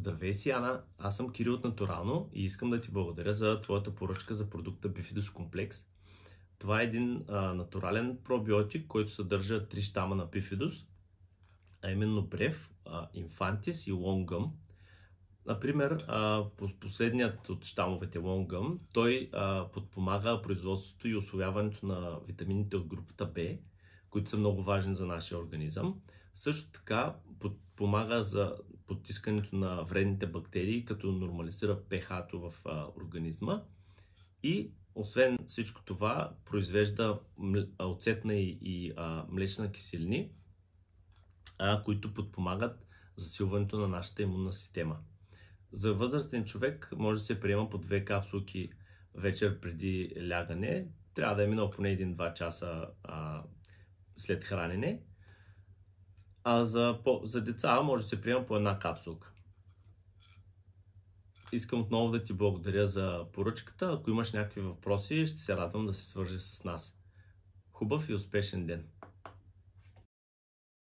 Здравей си, Ана! Аз съм Кирил от Натурално и искам да ти благодаря за твоята поръчка за продукта Bifidus Complex. Това е един натурален пробиотик, който съдържа 3 щама на Bifidus, а именно Brev, Infantis и Longum. Например, последният от щамовете Longum, той подпомага производството и усвояването на витамините от групата B, които са много важни за нашия организъм. Също така помага за потискането на вредните бактерии, като нормализира pH-то в организма. И освен всичко това, произвежда оцетна и млечна киселини, които подпомагат засилването на нашата имунна система. За възрастен човек може да се приема по 2 капсулки вечер преди лягане. Трябва да е минал поне 1-2 часа след хранене. А за деца може да се приема по 1 капсулка. Искам отново да ти благодаря за поръчката. Ако имаш някакви въпроси, ще се радвам да се свържеш с нас. Хубав и успешен ден!